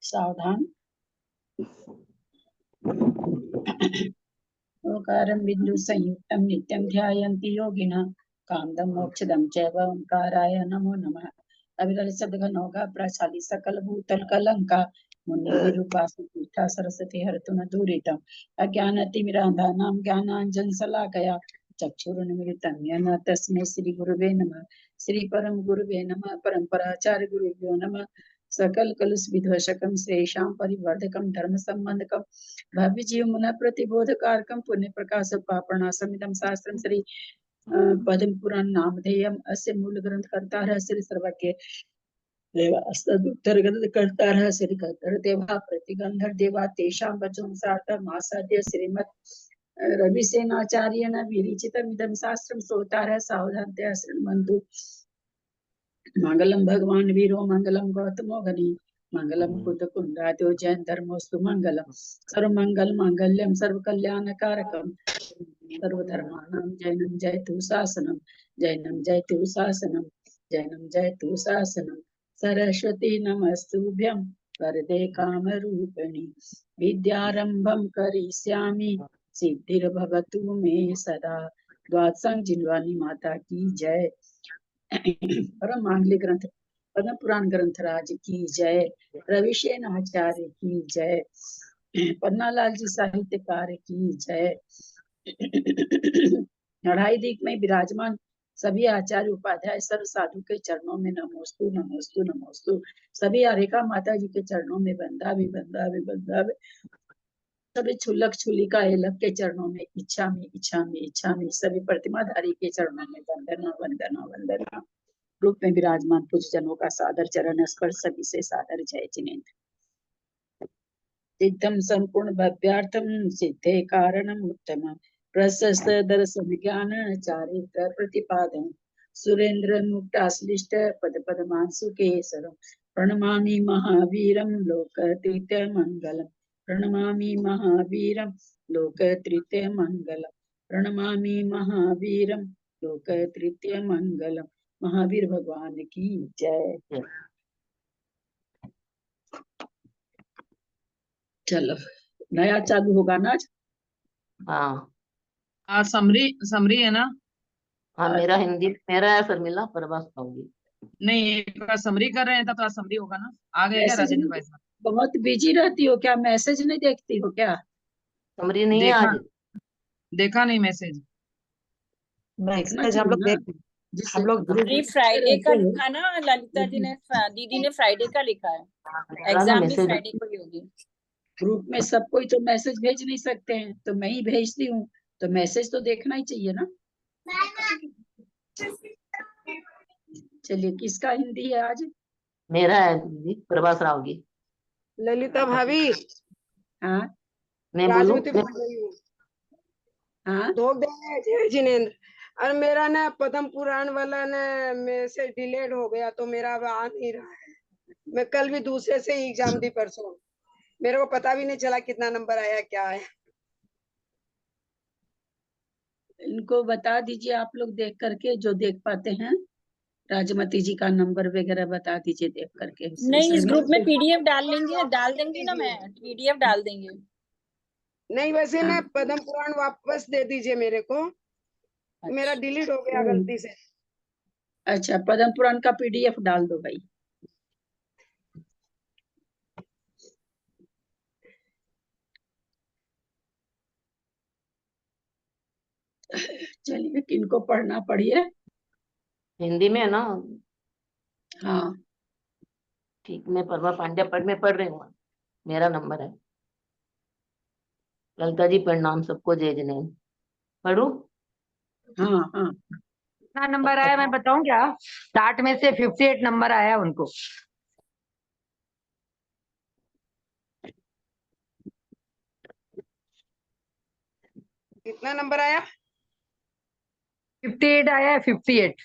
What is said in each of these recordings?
सावधान। ओंकारं बिंदु संयुक्तं नित्यं ध्यायन्ति योगिनः कामदं मोक्षदं चैव ओंकाराय नमो नमः। अविरल सद्घनौघा प्रसादि सकल भूतल कलंका मुनिरुपासिता सरस्वती हरतु न दूरितम् अज्ञानतिमिरान्धानां ज्ञानाञ्जन शलाकया चक्षुरुन्मिलितं येन तस्मै श्री गुरुवे नमः। श्री परम गुरुवे नमः। परम्पराचार्य गुरुभ्यो नमः। सकल कलुष विध्वंसकं श्रेषां परिवर्धकं धर्म संबंधकं भव्य जीव मुन प्रतिबोधकारकं पुण्य प्रकाश पापणासमिदं शास्त्रं श्री पद्म पुराण नामधेयम् अस्य मूल ग्रंथ कर्ता श्री सर्वज्ञ देवास्तुत्तर ग्रंथ कर्ता श्री कर्तर देवा प्रतिगंधर देवा तेषां वचनं सार्थम् आसाद्य श्रीमत् रविसेनाचार्येण विरचितमिदं शास्त्रं श्रोतारः सावधानतया शृण्वन्तु। मंगलम भगवान वीरो मंगलम गौतमो घनी मंगलम कुत कुंडाद्यो जैन धर्मोस्तु मंगलम सर्वमंगल मांगल्यम सर्व कल्याण कारकम सर्वधर्माणां जैनम जयतु शासनम जैनम जयतु शासनम जैनम जयतु शासनम। सरस्वती नमस्तुभ्यं वरदे कामरूपिणि विद्यारंभं करिष्यामि सिद्धिर्भवतु मे सदा। द्वादशं जिन्वानी माता की जय। परम मांगलिक ग्रंथ पद्म पुराण ग्रंथराज की जय। रविशेन आचार्य की जय। पन्नालाल जी साहित्यकार की जय। अढ़ाई दीप में विराजमान सभी आचार्य उपाध्याय सर्व साधु के चरणों में नमोस्तु नमोस्तु नमोस्तु। सभी आरेखा माता जी के चरणों में बंदा भी बंदा भी बंदा भी। सभी छुलक छुलिका एलक के चरणों में इच्छा में इच्छा में इच्छा में। सभी प्रतिमाधारी के चरणों में वंदना वंदना वंदना। रूप में विराजमान पूज्य जनों का सादर चरण स्पर्श सभी से सादर जय जिनेन्द्र। सिद्धम संपूर्ण भव्यार्थम सिद्धे कारणम उत्तम प्रशस्त दर्शन ज्ञान चारित्र प्रतिपादन सुरेंद्र मुक्ताश्लिष्ट पद पद्मांशु केसरम प्रणमामि महावीरम लोकतृतीय मंगलम प्रणमामि महावीरम लोकतृतीय मंगलम प्रणमामि महावीरम लोकतृतीय मंगलम। महावीर भगवान की जय। चलो नया चालू होगा ना आज। हाँ समरी है ना। हाँ मेरा हिंदी मेरा है शर्मिला प्रभास खाऊंगी। नहीं एक बार समरी कर रहे हैं तो आज समरी होगा ना। आ गए क्या राजेंद्र भाई साहब? बहुत बिजी रहती हो क्या? मैसेज नहीं देखती हो क्या? समरी नहीं है देखा आज। देखा नहीं मैसेज। मैसेज हम लोग देख हम लोग फ्राइडे का लिखा ना ललिता जी ने दीदी ने फ्राइडे का लिखा है। एग्जाम भी फ्राइडे को ही होगी। ग्रुप में सब कोई तो मैसेज भेज नहीं सकते हैं तो मैं ही भेजती हूँ तो मैसेज तो देखना ही चाहिए ना। चलिए किसका हिंदी है आज? मेरा है दीदी प्रभास राव की। ललिता भाभी। हाँ मैं बोलूं? हाँ धोख दे जय जिनेन्द्र। और मेरा ना पद्म पुराण वाला ना मेरे से डिलेट हो गया तो मेरा अब आ नहीं रहा है। मैं कल भी दूसरे से एग्जाम दी परसों। मेरे को पता भी नहीं चला कितना नंबर आया क्या आया। इनको बता दीजिए आप लोग देख करके जो देख पाते हैं। राजमती जी का नंबर वगैरह बता दीजिए देख करके। नहीं इस ग्रुप में पीडीएफ डाल देंगी ना मैं पीडीएफ डाल देंगे। नहीं वैसे ना पद्म पुराण वापस दे दीजिए मेरे को। मेरा डिलीट हो गया गलती से। अच्छा पद्म पुराण का पीडीएफ डाल दो भाई। चलिए किनको पढ़ना पढ़िए। हिंदी में है ना। हाँ ठीक मैं परमा पांड्या में पढ़ रही हूँ। मेरा नंबर है। ललिता जी प्रणाम सबको जय जिनेन्द्र। पढ़ू? हाँ हाँ कितना नंबर आया मैं बताऊं क्या? 60 में से 58 नंबर आया उनको। कितना नंबर आया? 58 आया है 58।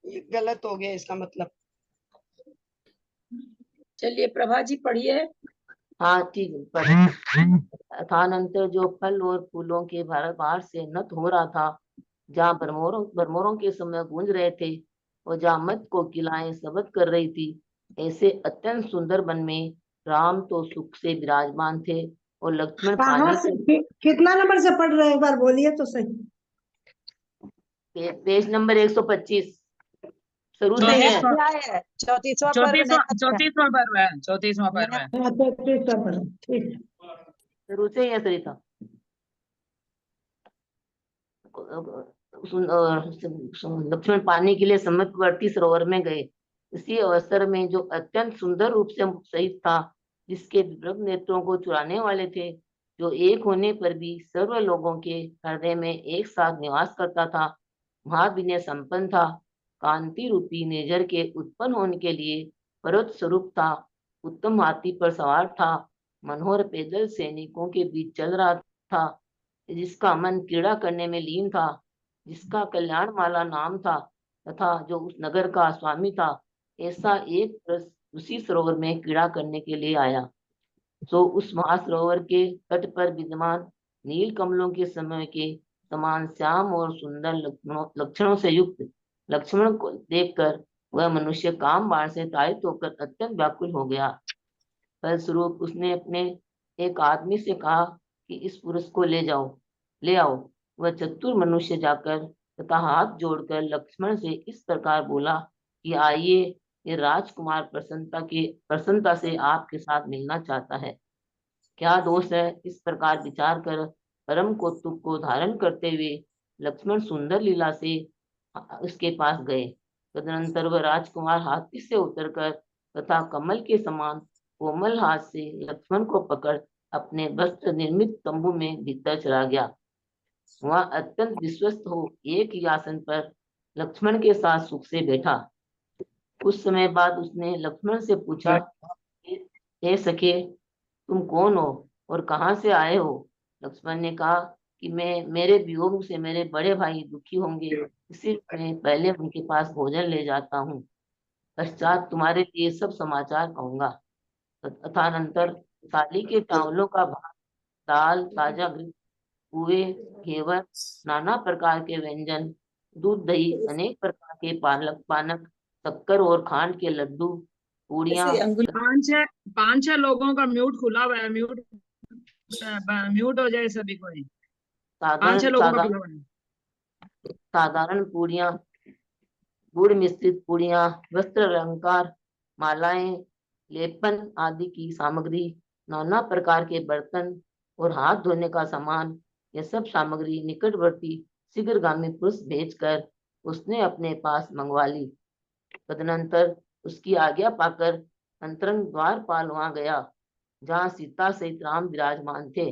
ये गलत हो गया इसका मतलब। चलिए प्रभा जी पढ़िए। हाँ ठीक है पढ़। अथानंतर जो फल और फूलों के बाहर से नत हो रहा था जहाँ भरमोरों के समय गूंज रहे थे और जामत कोकिलाएं शब्द कर रही थी। ऐसे अत्यंत सुंदर वन में राम तो सुख से विराजमान थे और लक्ष्मण कहाँ पानी से कितना नंबर से पढ़ रहे हैं, एक बार बोलिए तो सही। पेज नंबर 125 शुरू से चौंतीस है। सौ- 34वां पर्व नया है। 34वां पर्व है, 34वां पर्व है। अच्छा ठीक है, पढ़ो, ठीक है। शुरू से ही है सरिता। लक्ष्मण पानी के लिए समीपवर्ती सरोवर में गए। इसी अवसर में जो अत्यंत सुंदर रूप से सहित था, जिसके विभ्रम नेत्रों को चुराने वाले थे, जो एक होने पर भी सर्व लोगों के हृदय में एक साथ निवास करता था, महाविनय संपन्न था, कांति रूपी नेजर के उत्पन्न होने के लिए पर्वत स्वरूप था, उत्तम हाथी पर सवार था, मनोहर पैदल सैनिकों के बीच चल रहा था, जिसका मन क्रीड़ा करने में लीन था, जिसका कल्याण माला नाम था, तथा जो उस नगर का स्वामी था, ऐसा एक पुरुष उसी सरोवर में क्रीड़ा करने के लिए आया। सो उस महासरोवर के तट पर विद्यमान नील कमलों के समय के समान श्याम और सुंदर लक्षणों से युक्त लक्ष्मण को देखकर वह मनुष्य काम बाण से ताड़ित होकर अत्यंत व्याकुल हो गया। फलस्वरूप उसने अपने एक आदमी से कहा कि इस पुरुष को ले आओ। वह चतुर मनुष्य जाकर तथा हाथ जोड़कर लक्ष्मण से इस प्रकार बोला कि आइए, ये राजकुमार प्रसन्नता से आपके साथ मिलना चाहता है। क्या दोष है? इस प्रकार विचार कर परम कौतुक को धारण करते हुए लक्ष्मण सुंदर लीला से उसके पास गए। तदनंतर वह राजकुमार हाथी से उतरकर तथा कमल के समान कोमल हाथ से लक्ष्मण को पकड़ अपने वस्त्र निर्मित तंबू में भीतर चला गया। वह अत्यंत विश्वस्त हो एक ही आसन पर लक्ष्मण के साथ सुख से बैठा। कुछ समय बाद उसने लक्ष्मण से पूछा, हे सखे, तुम कौन हो और कहाँ से आए हो? लक्ष्मण ने कहा कि मेरे वियोग से मेरे बड़े भाई दुखी होंगे, इसलिए मैं पहले उनके पास भोजन ले जाता हूँ, पश्चात तुम्हारे लिए सब समाचार कहूंगा। तथानंतर थाली के चावलों का भात, दाल, ताजा घृत, पुए, घेवर, नाना प्रकार के व्यंजन, दूध, दही, अनेक प्रकार के पानक, शक्कर और खांड के लड्डू, पूड़ियाँ, पांच छह लोगों का म्यूट खुला हुआ है, म्यूट हो जाए सभी कोई। 5-6 लोगों का खुला हुआ है। साधारण पूड़ियाँ, गुड़ मिश्रित पूड़ियाँ, वस्त्र अलंकार, मालाएं, लेपन आदि की सामग्री, नाना प्रकार के बर्तन और हाथ धोने का सामान, यह सब सामग्री निकटवर्ती शीघ्रगामी पुरुष भेजकर उसने अपने पास मंगवा ली। तदनंतर उसकी आज्ञा पाकर अंतरंग द्वारपाल वहां गया, जहाँ सीता सहित राम विराजमान थे।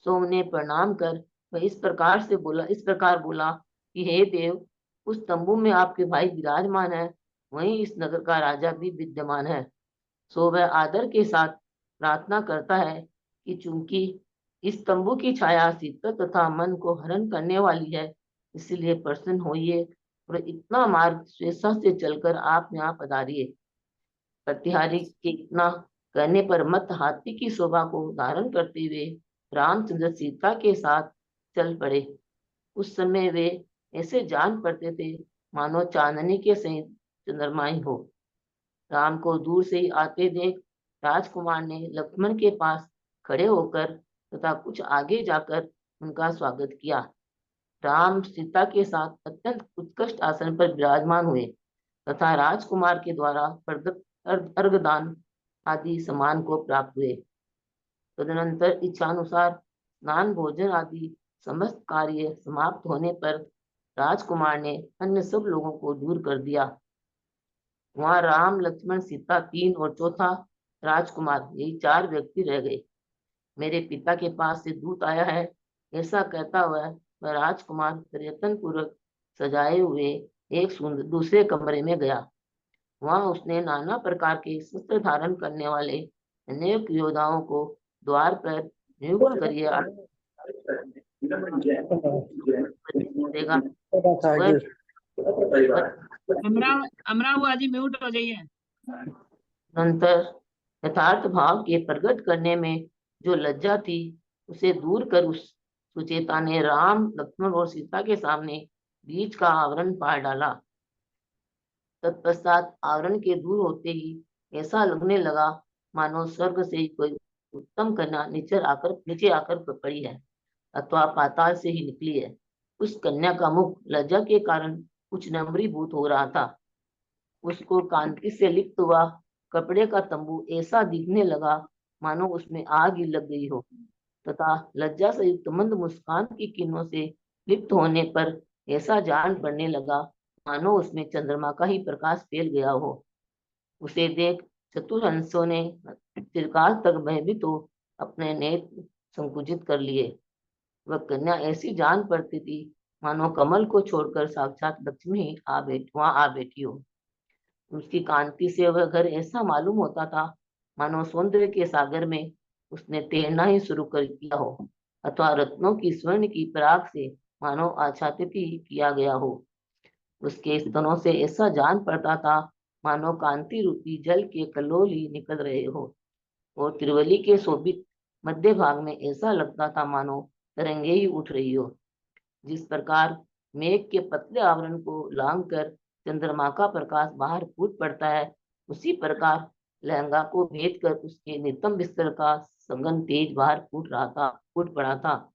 सो उन्हें प्रणाम कर वह इस प्रकार बोला कि हे देव, उस तंबू में आपके भाई विराजमान है, वहीं इस नगर का राजा भी विद्यमान है। सो वह आदर के साथ प्रार्थना करता है कि चूंकि इस तंबू की छाया शीतल तथा मन को हरण करने वाली है, इसीलिए प्रसन्न होइए और इतना मार्ग स्वेच्छा से चलकर आप यहाँ पधारिए। प्रतिहारी के इतना कहने पर मत हाथी की शोभा को धारण करते हुए रामचंद्र सीता के साथ चल पड़े। उस समय वे ऐसे जान पड़ते थे मानो चांदनी के सहित चंद्रमाई हो। राम को दूर से ही आते देख राजकुमार ने लक्ष्मण के पास खड़े होकर तथा कुछ आगे जाकर उनका स्वागत किया। राम सीता के साथ अत्यंत उत्कृष्ट आसन पर विराजमान हुए तथा राजकुमार के द्वारा अर्घदान आदि सम्मान को प्राप्त हुए। तदनंतर इच्छानुसार स्नान, भोजन आदि समस्त कार्य समाप्त होने पर राजकुमार ने अन्य सब लोगों को दूर कर दिया। वहां राम, लक्ष्मण, सीता, 3 और चौथा राजकुमार, यही 4 व्यक्ति रह गए। मेरे पिता के पास से दूत आया है, ऐसा कहता हुआ वह राजकुमार प्रयत्न पूर्वक सजाए हुए एक दूसरे कमरे में गया। वहां उसने नाना प्रकार के शस्त्र धारण करने वाले अनेक योद्धाओं को द्वार पर नियुक्त करिए देगा। अमरा जी म्यूट हो जाइए। नंतर यथार्थ भाव के प्रकट करने में जो लज्जा थी, उसे दूर कर उस सुचेता ने राम, लक्ष्मण और सीता के सामने बीच का आवरण फाड़ डाला। तत्पश्चात आवरण के दूर होते ही ऐसा लगने लगा मानो स्वर्ग से ही कोई उत्तम कन्या नीचे आकर पड़ी है अथवा पाताल से ही निकली है। उस कन्या का मुख लज्जा के कारण कुछ नम्रीभूत हो रहा था। उसको कांति से लिप्त हुआ कपड़े का तंबू ऐसा दिखने लगा मानो उसमें आग ही लग गई हो, तथा लज्जा से युक्त मंद मुस्कान की किरणों से लिप्त होने पर ऐसा जान पड़ने लगा मानो उसमें चंद्रमा का ही प्रकाश फैल गया हो। उसे देख चतुर्हंसों ने चिरकाल तक भयभीत हो अपने नेत्र संकुचित कर लिए। वह कन्या ऐसी जान पड़ती थी मानो कमल को छोड़कर साक्षात लक्ष्मी ही वहां आ बैठी हो। उसकी कांति से वह घर ऐसा मालूम होता था मानो सौंदर्य के सागर में उसने तैरना ही शुरू कर दिया हो अथवा रत्नों की स्वर्ण की पराग से मानो आच्छादित ही किया गया हो। उसके स्तनों से ऐसा जान पड़ता था मानो कांति रूपी जल के कलोल ही निकल रहे हो, और त्रिवली के शोभित मध्य भाग में ऐसा लगता था मानो तरंगे ही उठ रही हो। जिस प्रकार मेघ के पतले आवरण को लांग कर चंद्रमा का प्रकाश बाहर फूट पड़ता है, उसी प्रकार लहंगा को भेद कर उसके नितंब बिस्तर का सघन तेज बाहर फूट पड़ा था।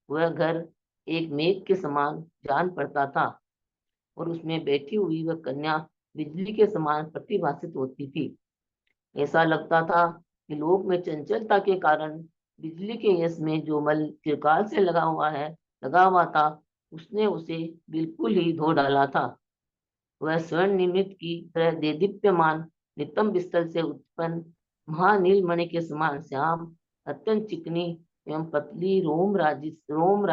वह घर एक मेघ के समान जान पड़ता था और उसमें बैठी हुई वह कन्या बिजली के समान प्रतिभासित होती थी। ऐसा लगता था कि लोक में चंचलता के कारण बिजली के यश में जो मल चिरकाल से लगा हुआ था उसने उसे बिल्कुल ही धो डाला था। वह स्वर्ण निर्मित की तरह देदीप्यमान नितंब बिस्तर से उत्पन्न महानीलमणि के समान श्याम अत्यंत चिकनी एवं पतली रोम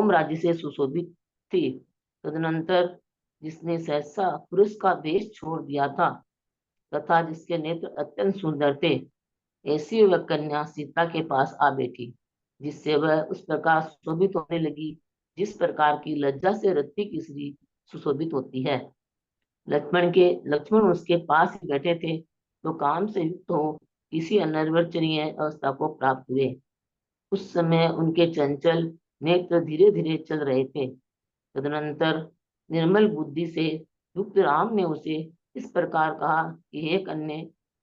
राज्य से सुशोभित थी। तदनंतर जिसने सहसा पुरुष का वेश छोड़ दिया था तथा जिसके नेत्र अत्यंत सुंदर थे, ऐसी वह कन्या सीता के पास आ बैठी, जिससे वह उस प्रकार सुशोभित होने लगी जिस प्रकार की लज्जा से रति की स्त्री सुशोभित होती है। लक्ष्मण उसके पास ही बैठे थे तो काम से युक्त हो किसी अनिर्वचनीय अवस्था को प्राप्त हुए। उस समय उनके चंचल नेत्र धीरे धीरे चल रहे थे। तदनंतर निर्मल बुद्धि से युक्त राम ने उसे इस प्रकार कहा कि हे कन्या,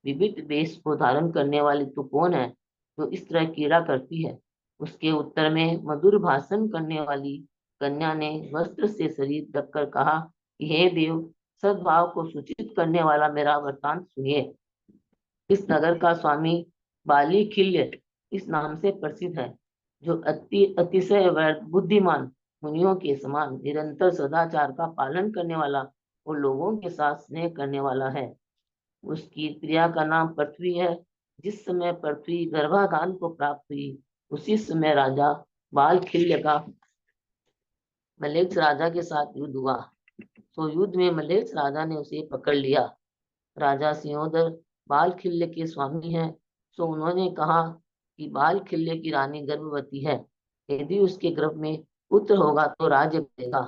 विविध वेश को धारण करने वाली तू कौन है जो इस तरह क्रीड़ा करती है। उसके उत्तर में मधुर भाषण करने वाली कन्या ने वस्त्र से शरीर ढककर कहा कि हे देव, सद्भाव को सूचित करने वाला मेरा वृत्तांत सुनिए। इस नगर का स्वामी बाली खिल्य इस नाम से प्रसिद्ध है, जो अतिशय बुद्धिमान मुनियों के समान निरंतर सदाचार का पालन करने वाला और लोगों के साथ स्नेह करने वाला है। उसकी प्रिया का नाम पृथ्वी है। जिस समय पृथ्वी गर्भाधान को प्राप्त हुई उसी समय राजा बाल खिल्य का मलेच्छ राजा के साथ युद्ध हुआ। तो युद्ध में मलेच्छ राजा ने उसे पकड़ लिया। राजा सिंहोदर बाल खिल्य के स्वामी हैं, तो उन्होंने कहा कि बाल खिल्य की रानी गर्भवती है, यदि उसके गर्भ में पुत्र होगा तो राज्य करेगा।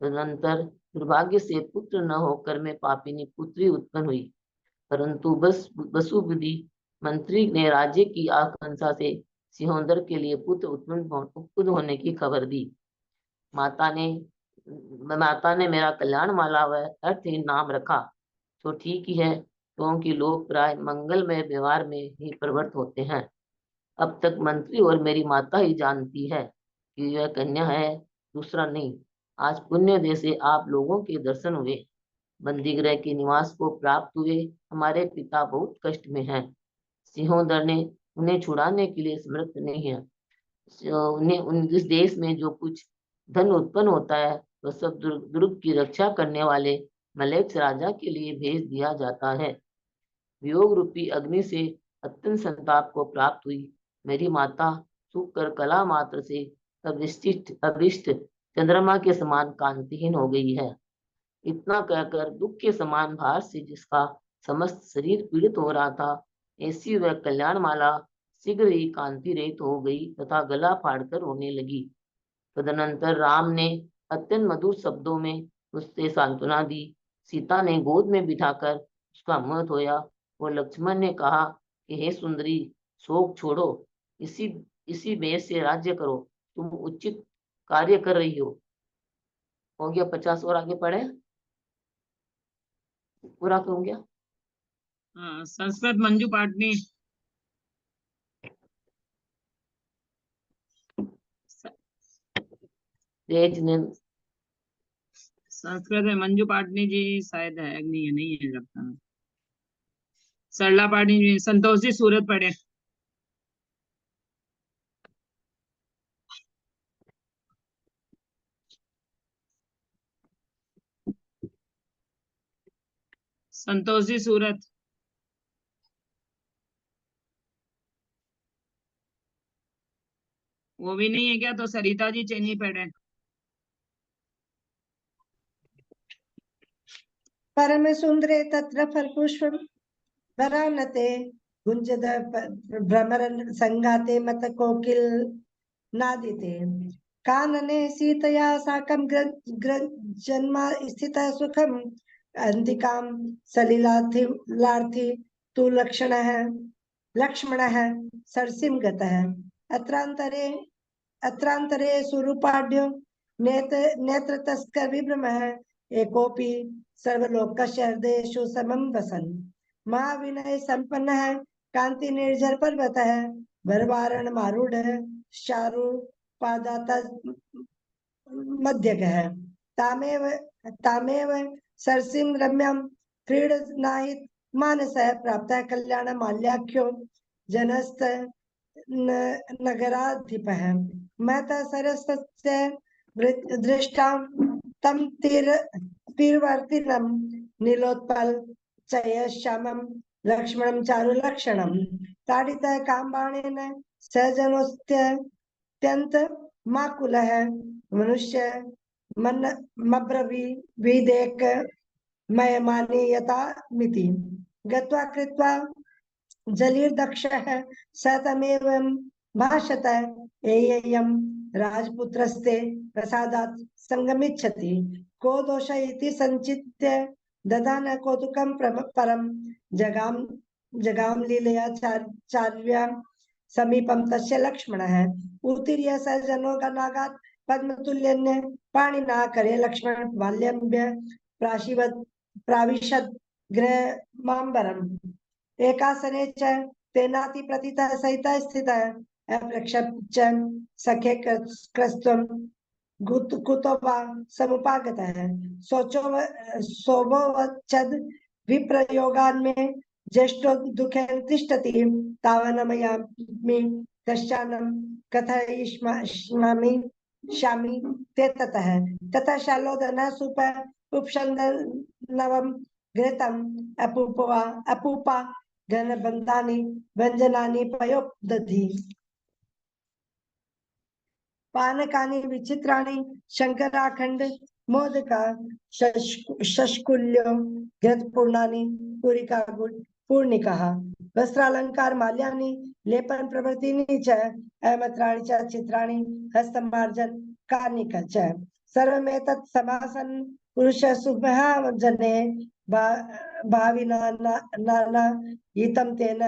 तदनंतर दुर्भाग्य से पुत्र न होकर में पापिनी पुत्री उत्पन्न हुई, परंतु बसुबुद्धि मंत्री ने राज्य की आकांक्षा से सिंहोदर के लिए पुत्र उत्पन्न होने की खबर दी। माता ने मेरा कल्याण माला व अर्थहीन नाम रखा, तो ठीक ही है, क्योंकि लोग प्राय मंगलमय व्यवहार में ही प्रवृत्त होते हैं। अब तक मंत्री और मेरी माता ही जानती है कि यह कन्या है, दूसरा नहीं। आज पुण्य दे से आप लोगों के दर्शन हुए, बंदीगृह के निवास को प्राप्त हुए। हमारे पिता बहुत कष्ट में हैं। सिंहोदर ने उन्हें छुड़ाने के लिए समर्थ नहीं है। उन्हें इस देश में जो कुछ धन उत्पन्न होता है वह सब दुर्ग की रक्षा करने वाले मलेच्छ राजा के लिए भेज दिया जाता है। वियोग रूपी अग्नि से अत्यंत संताप को प्राप्त हुई मेरी माता सूख कर कला मात्र से अभिष्ट चंद्रमा के समान कांतिहीन हो गई है। इतना कहकर दुख के समान भार से जिसका समस्त शरीर पीड़ित हो रहा था, ऐसी वह कल्याण माला शीघ्र ही कांति रहित हो गई तथा गला फाड़कर रोने लगी। तदनंतर राम ने अत्यंत मधुर शब्दों में उससे सांत्वना दी। सीता ने गोद में बिठाकर उसका मुंह धोया और लक्ष्मण ने कहा कि हे सुंदरी, शोक छोड़ो, इसी वेश से राज्य करो, तुम उचित कार्य कर रही हो। गया 50 और आगे पढ़े। पूरा करूँ क्या? हाँ, संस्कृत मंजू पाटनी। संस्कृत में मंजू पाटनी जी शायद है, नहीं है, नहीं है लगता है। सरला पाटनी जी, संतोष जी सूरत पढ़े। संतोष जी सूरत। वो भी नहीं है क्या? तो सरिता जी चेन्नी पढ़े। परम सुंदरे तत्र फलपुष्पम वरानते गुंजद भ्रमर संगाते मत कोकिल नादिते कानने सीतया साकं जन्मा स्थितः सुखम अंतिकां सलिलार्थी लार्थी तु लक्ष्मणः सरसिं गतः अत्रांतरे सुरूपाढ्यो नेत्र तस्कर विभ्रमः एकोपि सर्वलोकस्य हृदयेषु समं वसन् महाविनय संपन्नः कांति निर्झर पर्वतः वरवारण मारूढ़ चारु पादात मध्यगः तामेव तामेव सरसिं रम्यं क्रीडनाहित मानसः प्राप्तः कल्याण माल्याख्यो जनस्त नगराधिपः महतः सरस्य दृष्टां तं तीरवर्तिनं नीलोत्पल चय श्यामं लक्ष्मणं चारुलक्षणं ताडितः कामबाणेन सहजनोऽत्यन्त माकुलः मनुष्य मन मब्रवीदेक मयमाने यथा मिति गत्वा कृत्वा जलिर्दक्षः स तमेवं भाषत एयं राजपुत्रस्ते प्रसादात् संगमिच्छति को दोष इति संचित्य ददान कौतुकं परं जगाम लीलया चार्यां समीपं तस्य लक्ष्मणः उत्तीर्य स जनो गणागात् पद्मतुल्यन्य पाणिना करे लक्ष्मण बाल्यम्य प्राविशद गृहमाम्बरम् एकासने च तेनाति प्रतितः सहितः स्थितः अप्रक्षप्य सखे क्रस्त्वं कुतो वा समुपागतः सोभोवच्छद विप्रयोगान्मे ज्येष्ठो दुःखेन तिष्ठति तावनमयामि कश्चानं कथयिष्यामि ते ततः शालोदनः सुप उपशन्दनवं घृतम् अपूपा घनबन्धानि व्यञ्जनानि पयोदधि पानकानि विचित्राणि शंकराखंड मोदका शशकुल्यो घृतपूर्णानि पूरिका पूर्णिकाः वस्त्रालंकार माल्यानि लेपन प्रभृतीनि च अमत्राणि च चित्राणि हस्तमार्जन कार्निक च सर्वमेतत् समासन् पुरुष सुभावजने भाविना नाना हितं तेन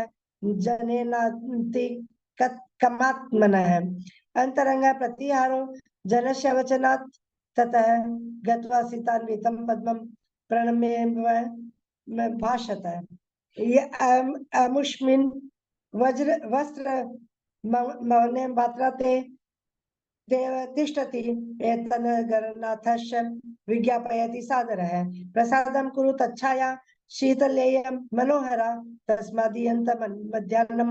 जनेनाति कमात्मनः अंतरंग प्रतिहारो जनस्य वचनात् ततः गत्वा सीतान्वितं पद्मं प्रणम्य भाषत अमुष्मिन् वज्र वस्त्र मौने बात्राते देव तिष्ठति एतन्नगरनाथस्य विज्ञापयति सादरः प्रसादं कुरु तच्छाया शीतलेयं मनोहरा तस्मादीयन्त मध्याह्नं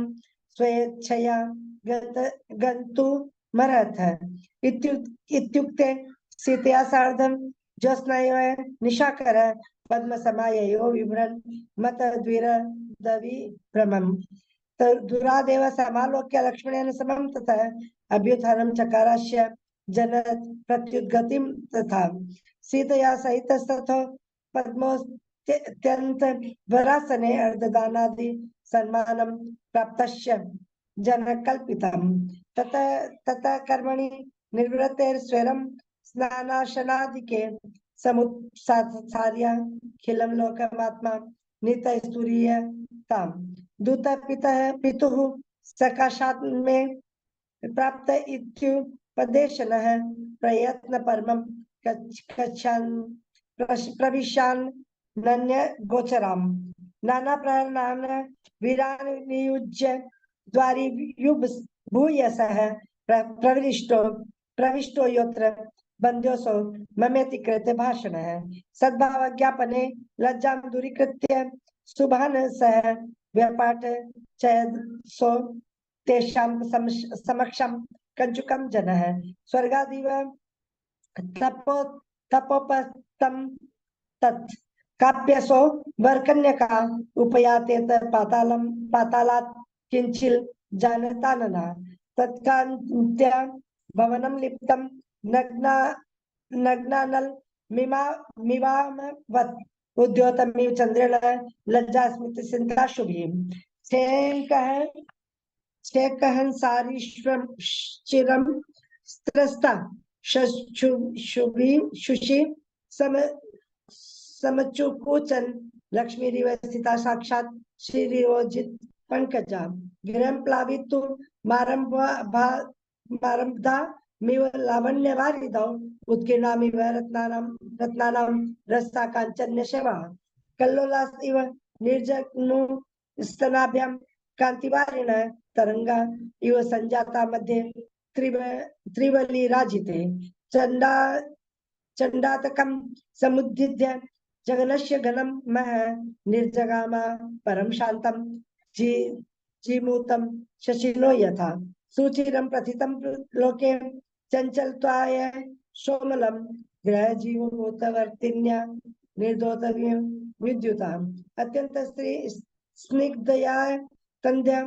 स्वेच्छया गन्तुमर्हथ इत्युक्ते सीतया सार्धं ज्योत्स्नैव निशाकर पद्मसमाययो विभ्रन् मतद्विरदविभ्रमम् दुरादेव समालोक्य लक्ष्मणेन समं ततः अभ्युत्थानं चकारास्य जनत प्रत्युद्गतिं तथा सीतया सहितस्ततो पद्मोऽत्यन्त वरासने अर्धदानादि सन्मानं प्राप्तस्य जनकल्पितं ततः कर्मणि निवृत्तेर्स्वरं स्नानाशनादिके समुत्सार्य खिलं लोकमात्मा नितस्तुरीयताम् दूत पितुः सकाशात् मे प्राप्त इत्युपदेशनः प्रयत्न परमं कक्षान् प्रविशान् नन्य गोचराम नाना प्राणान वीरान नियुज्य द्वारी युग भूयसः प्रविष्टो यत्र बन्ध्योऽसौ ममेति कृते भाषणः सद्भाव ज्ञापने लज्जां दूरीकृत्य शुभान् सह व्यापाट चयसो तेषां समक्षं कंचुकं जनः स्वर्गादिव तपोपस्तं तत् काप्यसो वरकन्यका उपयातेत पातालात् किंचिल जानतानना तत्कान्त्य भवनं लिप्तं नग्नानल मिवामवत् उद्योतमिव चंद्रेण लज्जास्मित सिंधा शुभीं शेकहंसारीश्वरं चिरं स्त्रस्ता शुभि शुषि समचुकोचन लक्ष्मीरिव स्थिता साक्षात् श्रीरियोजित पंकजा गिरं प्लावितु मारंभा मिव लावण्यवारिधौ उत्कीर्णामिव रत्नानां रस्ता कांचन्य सेवा कल्लोलास इव निर्जग्नु स्तनाभ्यां कांतिवारिण तरंगा इव संजाता मध्ये त्रिवली राजिते चंडातकं समुद्दिद्य जगनस्य घनं मह निर्जगामा परम शांतं जीमूतं शशिनो यथा सुचिरं प्रथितं लोके चंचलत्वाय सोमलं ग्रह जीवभूतवर्तिन्या निर्दोतव्यं विद्युताम् अत्यंत स्निग्धया तंद्या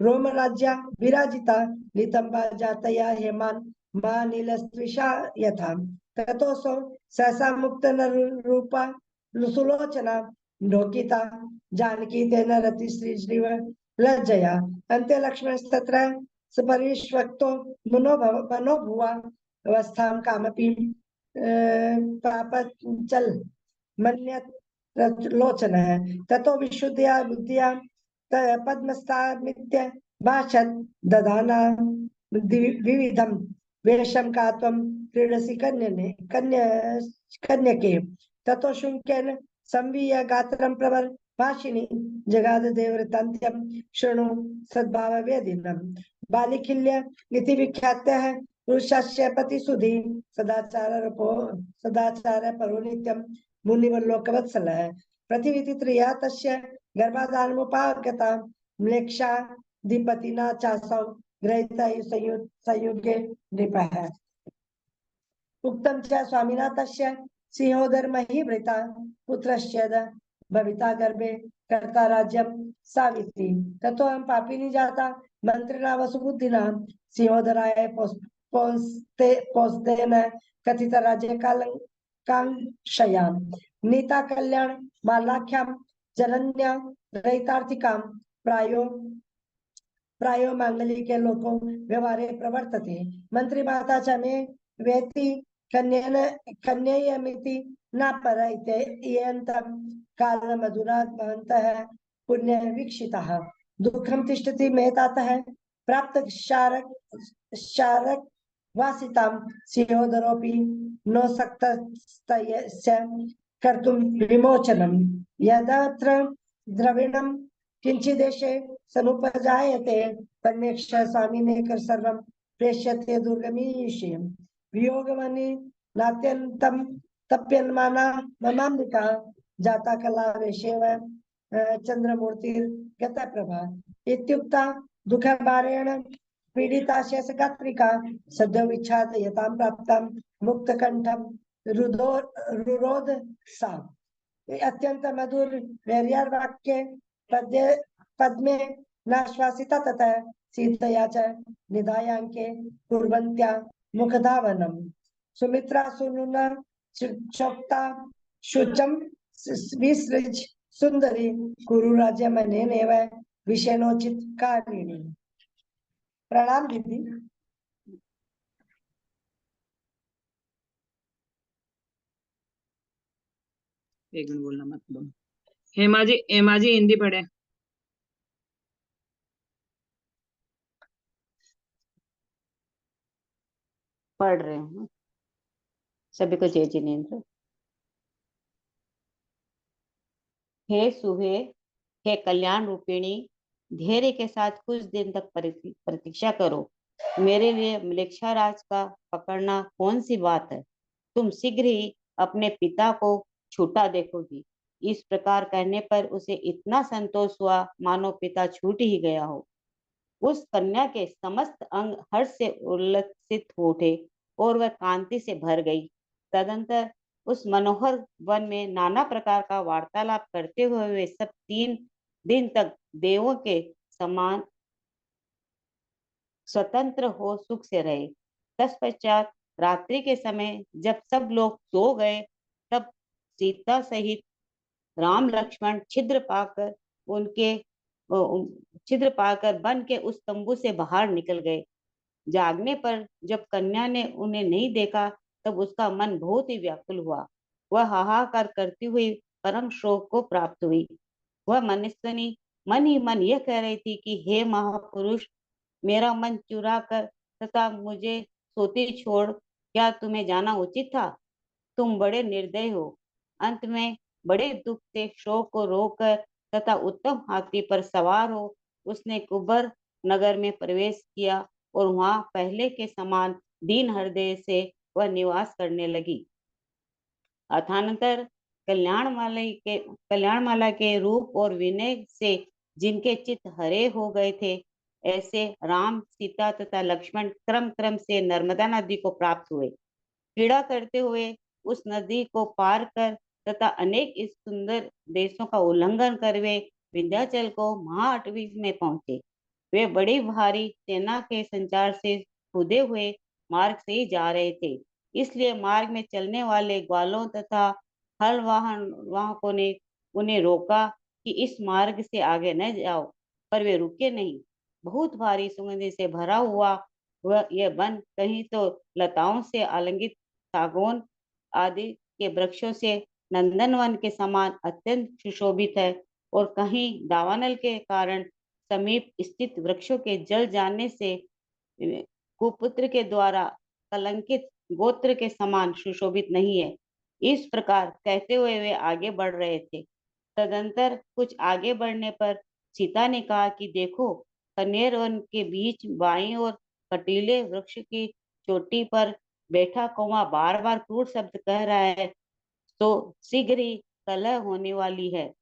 रोमराज्या विराजिता नितंबा जातया हेमान मा नीलस्त्विषा यथा ततोसो सहसा मुक्त रूपा सुलोचना ढोकिता जानकी तेन रति श्रीव लज्जया अन्ते लक्ष्मणस्तत्र सपरिष्वक्तो मनोभुवा अवस्थां कामपि पापचल मन्यत लोचनः ततो विशुद्धया बुद्धिया पद्मस्तामित्य भाषत् ददाना विविधं वेशं का त्वं क्रीडसि कन्यके ततो शुंकेन संवीय गात्रं प्रवर भाषिणी जगाद देवृतान्त्यं शृणु सद्भाव वेदिनम् बालिखिल्य इति विख्यातः पुरुषस्य पतिसुधी सदाचार परो नित्यं मुनिवल्लोकवत्सलः प्रतिविधित्रिया तस्य गर्भाधानमुपागता म्लेक्षा दीपतिना चासौ ग्रहिता संयुगे नृपः उक्तं च स्वामिना तस्य सिंहोदरमही वृता पुत्रस्य भविता गर्भे कर्ता राज्यं सावित्री ततो हम पापिनी जाता मंत्रिणा वसुबुद्धिना सिंहोदराय पोस्तेन कथित राज्य कांक्षयां नीता कल्याण मालाख्यां जनन्या रहितार्थिकां प्रायो मांगलिके लोको व्यवहारे प्रवर्तते मंत्री माता च मे वेति कन्येयमिति न परैते इयन्तं कालमधुरात् भवन्तः पुण्य वीक्षितः दुःखं तिष्ठति मेतातः प्राप्त शारक वासितां सिंहोदरोऽपि नो सक्तस्तस्य कर्तुं विमोचनं यदत्र द्रविणं किंचिदेशे समुपजायते तन्मेक्ष स्वामिने कर सर्वं प्रेष्यते दुर्गमीशेयम् वियोगमनि नात्यन्तं तप्यन्माना ममाम्बिका जाता कला वेशेव चंद्रमूर्तिर्गतप्रभा इत्युक्ता दुःखभारेण पीडिता शेषगात्रिका सद्यो विच्छादयतां प्राप्तां मुक्तकण्ठं रुरोध सा अत्यंत मधुर वेर्यार वाक्य पद्मे नाश्वासिता तथा सीतया च निधायांके कुर्वन्त्या मुखधावनम् सुमित्रा सुनुना चोक्ता शुचम विसृज सुंदरी कुरु राज्य मनेनेव विषेणोचित कारिणी। प्रणाम दीदी। एक मिनट बोलना मत बोलो। हेमा जी हिंदी पढ़े। पढ़ रहे हैं सभी को जय जिनेन्द्र। हे सुहे, हे कल्याण रूपिणी, धैर्य के साथ कुछ दिन तक प्रतीक्षा करो। मेरे लिए मलेच्छाराज का पकड़ना कौन सी बात है। तुम शीघ्र ही अपने पिता को छूटा देखोगी। इस प्रकार कहने पर उसे इतना संतोष हुआ मानो पिता छूट ही गया हो। उस कन्या के समस्त अंग हर्ष से उल्लसित हो उठे और वह कांति से भर गई। तदंतर उस मनोहर वन में नाना प्रकार का वार्तालाप करते हुए वे सब 3 दिन तक देवों के समान स्वतंत्र हो सुख से रहे। तत्पश्चात रात्रि के समय जब सब लोग सो गए, तब सीता सहित राम लक्ष्मण छिद्र पाकर वन के उस तंबू से बाहर निकल गए। जागने पर जब कन्या ने उन्हें नहीं देखा, तब उसका मन बहुत ही व्याकुल हुआ। वह हाहाकार करती हुई परम शोक को प्राप्त हुई। वह मनुष्यनी मन ही मन यह कह रही थी कि हे महापुरुष, मेरा मन चुरा कर तथा मुझे सोती छोड़ क्या तुम्हें जाना उचित था। तुम बड़े निर्दय हो। अंत में बड़े दुख से शोक को रोककर तथा उत्तम हाथी पर सवार हो उसने कुबर नगर में प्रवेश किया और वहां पहले के समान दीन हृदय से वह निवास करने लगी। अथानंतर कल्याणमाला के रूप और विनय से जिनके चित्त हरे हो गए थे, ऐसे राम, सीता तथा लक्ष्मण क्रम क्रम से नर्मदा नदी को प्राप्त हुए। क्रीड़ा करते हुए उस नदी को पार कर तथा अनेक इस सुंदर देशों का उल्लंघन कर वे विंध्याचल को महाअटवी में पहुंचे। वे बड़ी भारी सेना के संचार से खुदे हुए मार्ग से ही जा रहे थे, इसलिए मार्ग में चलने वाले ग्वालों तथा हल वाहकों ने उन्हें रोका कि इस मार्ग से आगे न जाओ, पर वे रुके नहीं। बहुत भारी सुगंध से भरा हुआ वह यह वन कहीं तो लताओं से आलंगित सागौन आदि के वृक्षों से नंदनवन के समान अत्यंत सुशोभित है और कहीं दावानल के कारण समीप स्थित वृक्षों के जल जाने से कुपुत्र के द्वारा कलंकित गोत्र के समान सुशोभित नहीं है। इस प्रकार कहते हुए वे आगे बढ़ रहे थे। तदंतर कुछ आगे बढ़ने पर सीता ने कहा कि देखो, कनेर वन के बीच बाईं ओर कटीले वृक्ष की चोटी पर बैठा कौवा बार बार क्रूर शब्द कह रहा है, तो शीघ्र ही कलह होने वाली है,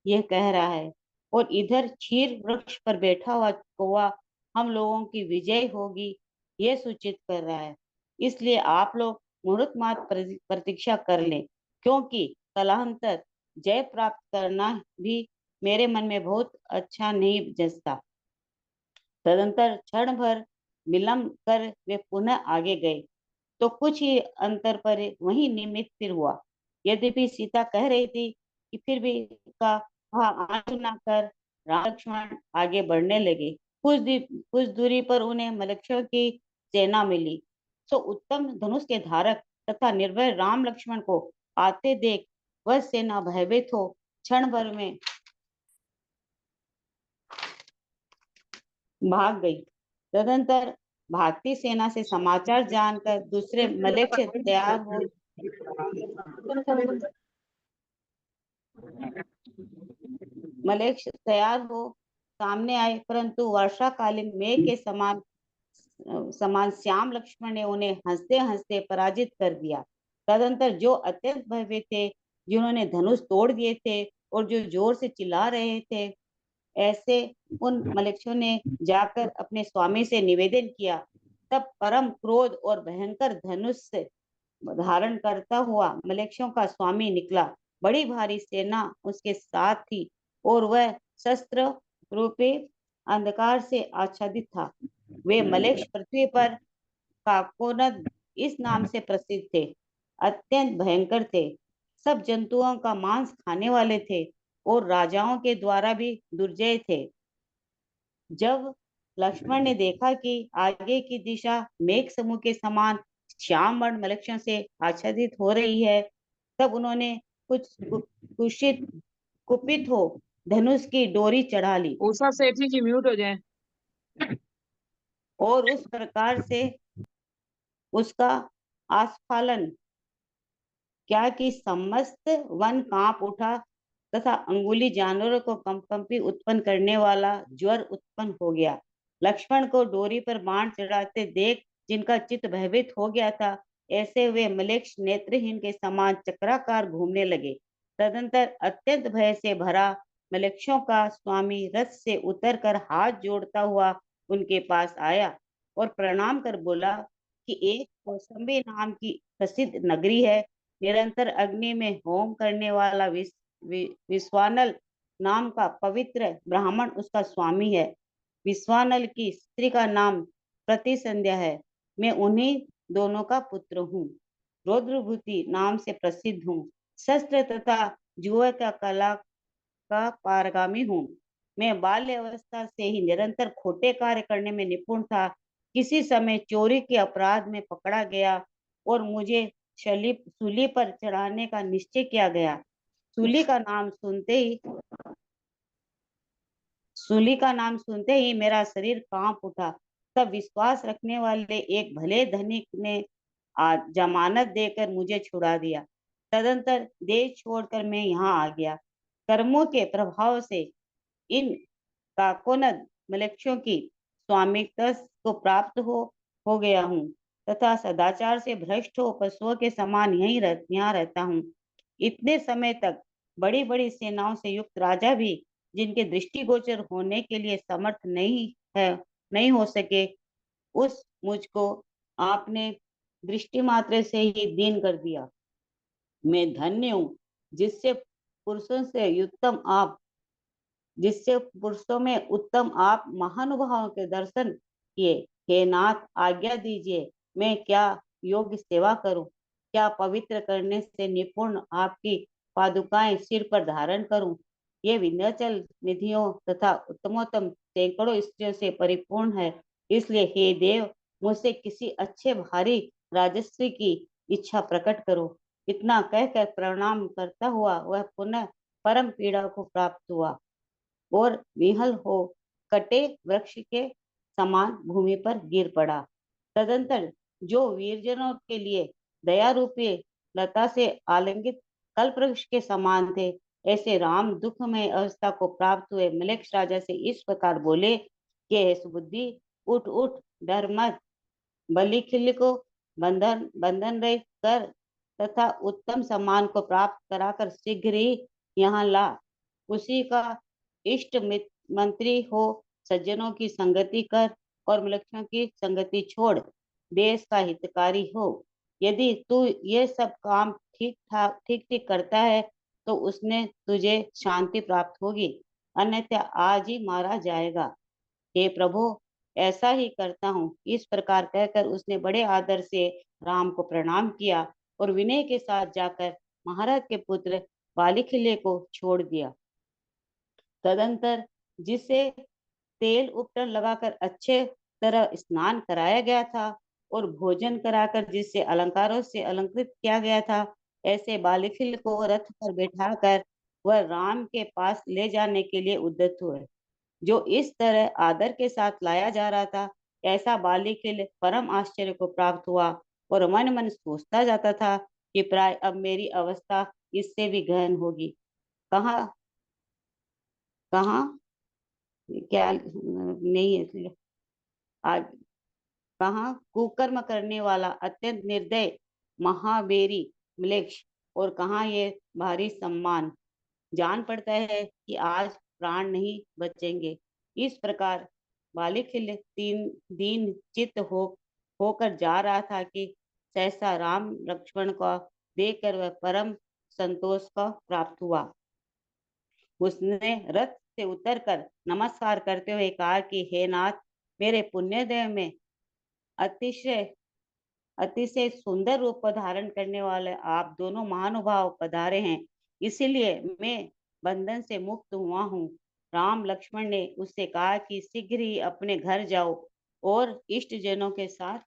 यह कह रहा है। और इधर क्षीर वृक्ष पर बैठा हुआ कौवा हम लोगों की विजय होगी, यह सूचित कर रहा है। इसलिए आप लोग मुहूर्त मात्र प्रतीक्षा कर लें, क्योंकि कलांतर जय प्राप्त करना भी मेरे मन में बहुत अच्छा नहीं जचता। तदंतर क्षण भर विलंब कर वे पुनः आगे गए, तो कुछ ही अंतर पर वही निमित्त फिर हुआ। यद्यपि सीता कह रही थी कि फिर भी का आना कर राम लक्ष्मण आगे बढ़ने लगे। कुछ दूरी पर उन्हें मलेच्छों की सेना मिली। सो उत्तम धनुष के धारक तथा निर्भय राम लक्ष्मण को आते देख वह सेना भयभीत हो क्षण भर में भाग गई। तदंतर भारतीय सेना से समाचार जानकर दूसरे मलेच्छ तैयार हो सामने आए, परंतु वर्षाकालीन मेघ के समान श्याम लक्ष्मण ने उन्हें हंसते हंसते पराजित कर दिया। तदंतर जो अत्यंत भयभीत थे, जिन्होंने धनुष तोड़ दिए थे और जो जोर से चिल्ला रहे थे, ऐसे उन मलेच्छों ने जाकर अपने स्वामी से निवेदन किया। तब परम क्रोध और भयंकर धनुष से धारण करता हुआ मलेच्छों का स्वामी निकला। बड़ी भारी सेना उसके साथ थी और वह शस्त्र रूपी अंधकार से आच्छादित था। वे मलेच्छ पृथ्वी पर काकोनद इस नाम से प्रसिद्ध थे, अत्यंत भयंकर थे, सब जंतुओं का मांस खाने वाले थे और राजाओं के द्वारा भी दुर्जय थे। जब लक्ष्मण ने देखा कि आगे की दिशा मेघ समूह के समान श्याम वर्ण मलेच्छों से आच्छादित हो रही है, तब उन्होंने कुपित हो धनुष की डोरी चढ़ा ली उषा सेठी जी म्यूट हो जाए। और उस प्रकार से उसका आस्फालन क्या कि समस्त वन कांप उठा तथा अंगुली जानवरों को कंपी उत्पन्न करने वाला ज्वर उत्पन्न हो गया। लक्ष्मण को डोरी पर बाण चढ़ाते देख जिनका चित्त भयभीत हो गया था, ऐसे वे मलेक्ष नेत्रहीन के समान चक्राकार घूमने लगे। तदंतर अत्यंत भय से भरा मलेक्षों का स्वामी रथ से उतरकर हाथ जोड़ता हुआ उनके पास आया और प्रणाम कर बोला कि एक कौसंबी नाम की प्रसिद्ध नगरी है, निरंतर अग्नि में होम करने वाला विश्वानल नाम का पवित्र ब्राह्मण उसका स्वामी है। विश्वानल की स्त्री का नाम प्रतिसंध्या है। मैं उन्हीं दोनों का पुत्र हूँ। रौद्रभूति नाम से प्रसिद्ध हूँ। शस्त्र तथा जुए का कला का पारगामी हूँ। मैं बाल्य अवस्था से ही निरंतर खोटे कार्य करने में निपुण था। किसी समय चोरी के अपराध में पकड़ा गया और मुझे सूली पर चढ़ाने का निश्चय किया गया। सूली का नाम सुनते ही मेरा शरीर कांप उठा। तब विश्वास रखने वाले एक भले धनिक ने जमानत देकर मुझे छुड़ा दिया। तदंतर देश छोड़कर मैं यहाँ आ गया। कर्मों के प्रभाव से इन काकोनद मलेक्षों की स्वामित्व को प्राप्त हो गया हूँ तथा सदाचार से भ्रष्ट हो पशुओं के समान यहाँ रहता हूँ। इतने समय तक बड़ी बड़ी सेनाओं से युक्त राजा भी जिनके दृष्टिगोचर होने के लिए समर्थ नहीं हो सके, उस मुझको आपने दृष्टि मात्र से ही दीन कर दिया। मैं धन्य हूँ जिससे पुरुषों में उत्तम आप महानुभावों के दर्शन किए। हे नाथ, आज्ञा दीजिए, मैं क्या योग्य सेवा करूं? क्या पवित्र करने से निपुण आपकी पादुकाएं सिर पर धारण करूं? ये विंध्याचल निधियों तथा उत्तमोत्तम सैकड़ों स्त्रियों से परिपूर्ण है। इसलिए हे देव, मुझसे किसी अच्छे भारी राजस्वी की इच्छा प्रकट करो। इतना कहकर प्रणाम करता हुआ वह पुनः परम पीड़ा को प्राप्त हुआ और विहल हो कटे वृक्ष के समान भूमि पर गिर पड़ा। तदंतर जो वीरजनों के लिए दया रूपी लता से आलिंगित कल्पवृक्ष के समान थे, ऐसे राम दुखमय अवस्था को प्राप्त हुए मलेक्ष राजा से इस प्रकार बोले कि हे सुबुद्धि, उठ उठ, डर मत। बलिखिल्य को बंधन रहित कर तथा उत्तम सम्मान को प्राप्त कराकर शीघ्र ही यहाँ ला। उसी का इष्ट मंत्री हो, सज्जनों की संगति कर और मलेक्षों की संगति छोड़, देश का हितकारी हो। यदि तू ये सब काम ठीक करता है तो उसने तुझे शांति प्राप्त होगी, अन्यथा आज ही मारा जाएगा। हे प्रभु, ऐसा ही करता हूँ। इस प्रकार कहकर उसने बड़े आदर से राम को प्रणाम किया और विनय के साथ जाकर महाराज के पुत्र बालिखिल्य को छोड़ दिया। तदंतर जिसे तेल उपटन लगाकर अच्छे तरह स्नान कराया गया था और भोजन कराकर जिससे अलंकारों से अलंकृत किया गया था, ऐसे बालिखिल्य को रथ पर बैठाकर वह राम के पास ले जाने के लिए उद्यत हुए। जो इस तरह आदर के साथ लाया जा रहा था, ऐसा बालिखिल्य परम आश्चर्य को प्राप्त हुआ और मन मन सोचता जाता था कि प्राय अब मेरी अवस्था इससे भी गहन होगी। कहाँ क्या नहीं है आज कहाँ कुकर्म करने वाला अत्यंत निर्दय महाबेरी मलेक्ष, और कहाँ ये भारी सम्मान। जान पड़ता है कि आज प्राण नहीं बचेंगे। इस प्रकार बालिखिल्य दीन चित्त होकर जा रहा था कि सहसा राम लक्ष्मण को देखकर वह परम संतोष का प्राप्त हुआ। उसने रथ से उतरकर नमस्कार करते हुए कहा कि हे नाथ, मेरे पुण्यदेव में अतिशय सुंदर रूप को धारण करने वाले आप दोनों महानुभाव पधारे हैं, इसीलिए मैं बंधन से मुक्त हुआ हूँ। राम लक्ष्मण ने उससे कहा कि शीघ्र ही अपने घर जाओ और इष्ट जनों के साथ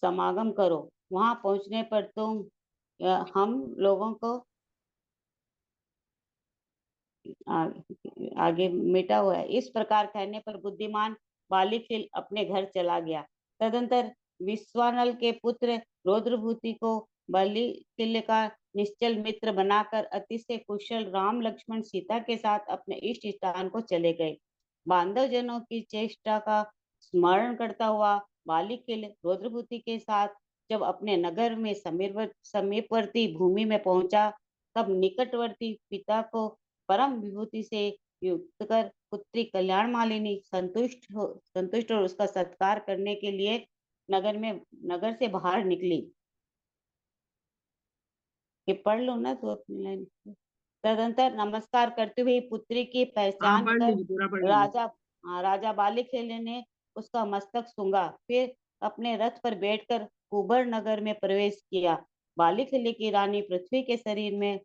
समागम करो। वहां पहुंचने पर तुम हम लोगों को आगे मिटा हुआ है। इस प्रकार कहने पर बुद्धिमान बालिखिल अपने घर चला गया। तदंतर विश्वानल के पुत्र रौद्रभूति को बलि किले का निश्चल मित्र बनाकर अतिशय कुशल राम लक्ष्मण सीता के साथ अपने इष्ट स्थान को चले गए। बांधव जनों की चेष्टा का स्मरण करता हुआ बालिकिल रुद्रभूति के साथ जब अपने नगर में समीपवर्ती भूमि में पहुंचा, तब निकटवर्ती पिता को परम विभूति से युक्त कर पुत्री कल्याण मालिनी संतुष्ट और उसका सत्कार करने के लिए नगर से बाहर निकली। ये पढ़ लो ना तो अपनी लाइन। तदंतर नमस्कार करते हुए पुत्री की पहचान पढ़ कर लीजिए, पूरा पढ़ लीजिए। राजा बालिखेले ने उसका मस्तक सूंघा, फिर अपने रथ पर बैठकर कुबर नगर में प्रवेश किया। बालिखेले की रानी पृथ्वी के शरीर में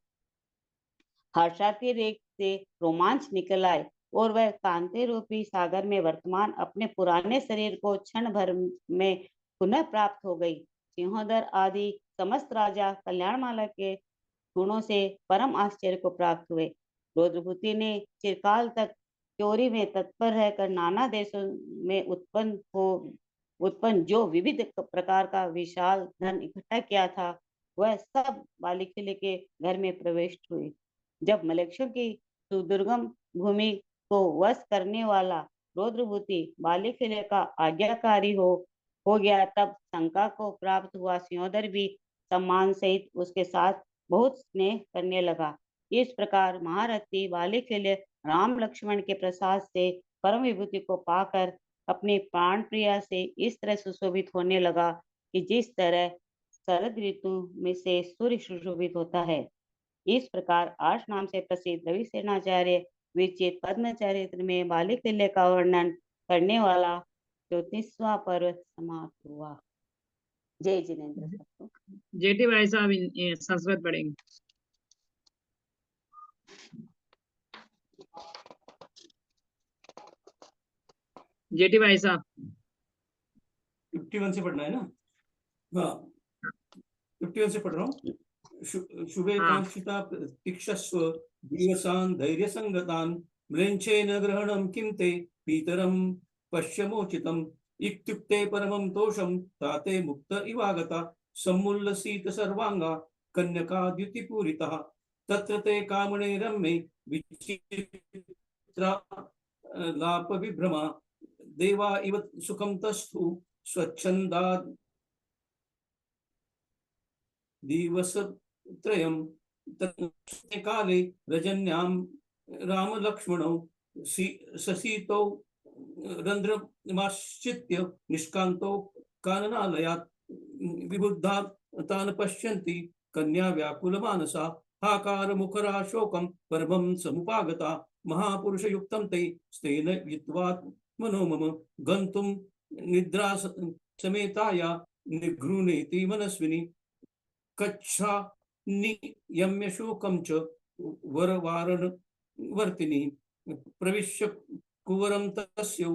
हर्षाती रेख से रोमांच निकल आए और वह कांति रूपी सागर में वर्तमान अपने पुराने शरीर को क्षण भर में पुनः प्राप्त हो गई। सिंहोदर आदि समस्त राजा कल्याणमाला के गुणों से परम आश्चर्य को प्राप्त हुए। रुद्रभूति ने चिरकाल तक चोरी में तत्पर रहकर नाना देशों में उत्पन्न जो विविध प्रकार का विशाल धन इकट्ठा किया था, वह सब बालिकिले के घर में प्रविष्ट हुई। जब मलेच्छों की सुदुर्गम भूमि को वश करने वाला रुद्रभूति बालिकिले का आज्ञाकारी हो गया, तब शंका को प्राप्त हुआ सिंहोदर भी सम्मान सहित उसके साथ बहुत स्नेह करने लगा। इस प्रकार महारथी बालिकिले राम लक्ष्मण के प्रसाद से परम विभूति को पाकर अपनी प्राण प्रिया से इस तरह सुशोभित होने लगा कि जिस तरह शरद ऋतु में से सूर्य सुशोभित होता है। इस प्रकार 8 नाम से प्रसिद्ध रविसेनाचार्य विरचित पद्म चरित्र में बालिकिले का वर्णन करने वाला 34वां पर्व समाप्त हुआ। जय जिनेन्द्र। जेठी भाई साहब संस्कृत पढ़ेंगे। जेठी भाई साहब 51 से पढ़ना है ना? हाँ 51 से पढ़ रहा हूँ। शुभे कांक्षिता प्रतीक्षस्व दिवसान् धैर्य संगतान् म्लेच्छेन ग्रहणं किं ते पीतरं पश्यमोचितम् इत्युक्ते परमं तोषं ताते मुक्त इवागता सम्मुल्लसित सर्वांगा कन्यका द्युतिपूरितः तत्र ते कामणे रम्ये विचित्रा लाप विभ्रमा देवा इव सुखं तस्थु स्वच्छंदा दिवसत्रयं तत्ते काले रजन्यां राम लक्ष्मणौ ससीतौ रंध्रमाश्चित्य निष्कांतो काननालयात् विबुद्धा तान् पश्यन्ति कन्या व्याकुलमानसा हाकार मुखरा शोकं परमं समुपागता महापुरुषयुक्तं ते स्तेन विद्वा मनोमम गन्तुं निद्रा समेताया निगृह्णेति मनस्विनी कच्छा नियम्य शोकं च वरवारण वर्तिनी प्रविश्य कुवरं तस्यौ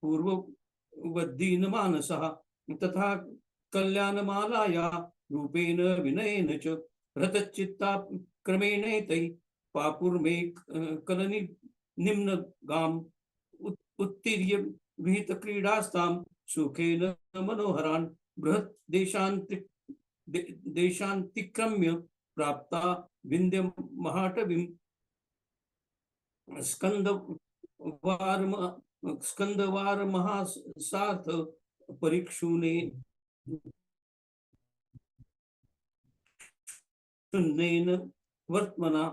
पूर्ववद्दीन मानसः तथा कल्याणमालाया रूपेण विनयेन च रतचित्ता क्रमेणैतै पापुर्मे कलनि निम्नगाम् उत्तीर्य विहित क्रीडास्तां सुखेन मनोहरान् बृहत् देशान्तिक्रम्य प्राप्ता विंध्य महाटवीं स्कंदवार महासार्थ परीक्षुने वर्तमना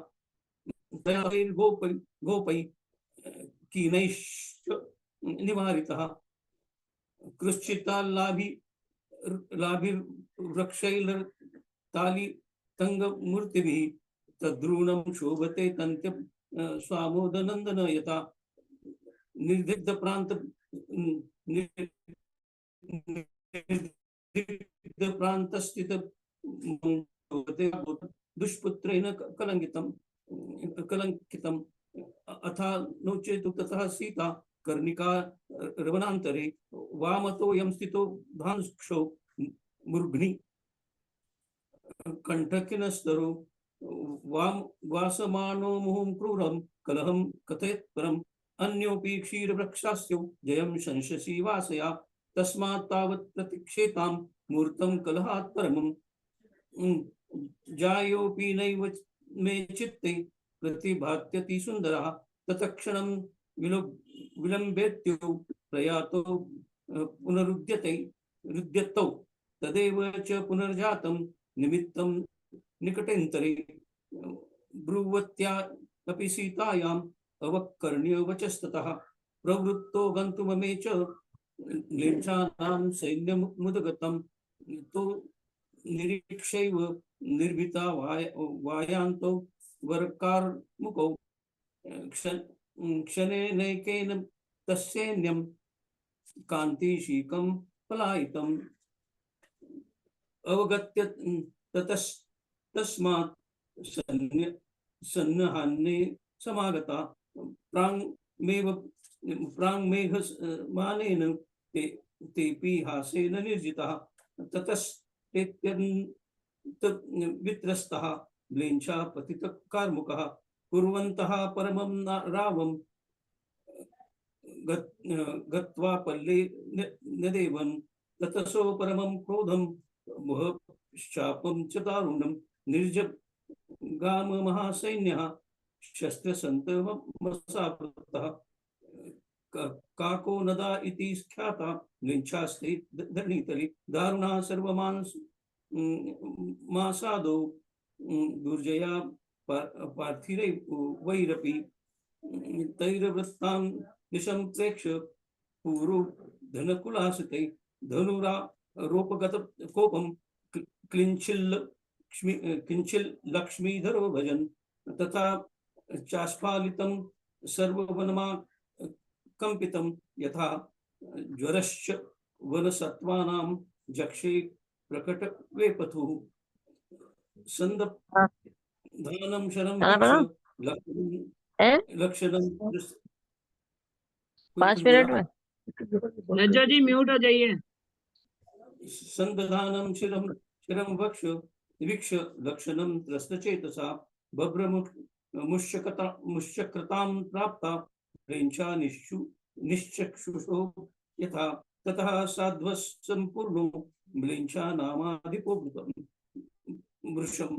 गोपै कीनैश्च निवारितः कृश्चिताल्लाभिर्वृक्षैर्ताली तंगमूर्तिभिः तद्रूणं शोभते तन्त्य स्वामोदनंदन यथा निर्दिग्ध प्रांत स्थित दुष्पुत्रेण कलंकितम् अथा नो चेतु ततः सीता कर्णिका रवनांतरे वामतो यं स्थितो धांक्षो मूर्ध्नि कंठकिनस्तरो वासमानो मुहुं क्रूरं कलहं कथयत् परम् अन्योपि क्षीरवृक्षास्यो जयं शंससि वासया तस्मात् तावत् प्रतीक्षेतां मूर्तं कलहात् परमम् जायोऽपि नैव मे चित्ते प्रतिभात्यति सुन्दरः तत्क्षणं विलम्बेत्यो प्रयातो पुनरुद्यते रुद्यतौ तदेव च पुनर्जातं निमित्तं निकटेन्तरे ब्रुवत्या अपि सीतायाम् अवकर्ण्य वचस्ततः प्रवृत्तो गन्तुममे च लेच्छानां सैन्यमुदगतं तो निरीक्षैव निर्भीता वायान्तो वरकारमुखौ क्षणेनैकेन तस्यैन्यं कान्तिशीकं पलायितम् अवगत्य तस्मात् सन्नहान्ये समागता प्राङ्मेघमानेन तेऽपि हासेन निर्जितः ततस्तेत्यन्वित्रस्तः म्लेच्छा पतितकार्मुकः कुर्वन्तः परमं रावं गत्वा पल्ले नदेवन् ततसो परमं क्रोधं शापं च दारुणं निर्जगाम महासैन्यः शस्त्रसन्तमसापतः काको नदा इति ख्याता म्लेच्छास्ते धरणीतले दारुणा सर्वमासादो दुर्जया पार्थिरै वैरपि तैरवृत्तां दिशं प्रेक्ष पूर्व धनकुलासिते धनुरारोपगत कोपं किञ्चिल् लक्ष्मीधरो भजन् तथा चास्फालितं सर्ववनमा कंपितं यथा ज्वरश्च वनसत्त्वानां जक्षे प्रकट वेपथुः संदधानं शरं लक्षणं 5 मिनट में लज्जा जी म्यूट हो जाइए। संदधानं शिरं वक्ष वीक्ष लक्षणं त्रस्तचेतसा बभ्रमुष्यकृतां प्राप्ता प्रेञ्छा निश्चक्षुषो यथा ततः साध्वसम्पूर्णो म्लेच्छा नामाधिपोवृतं वृषम्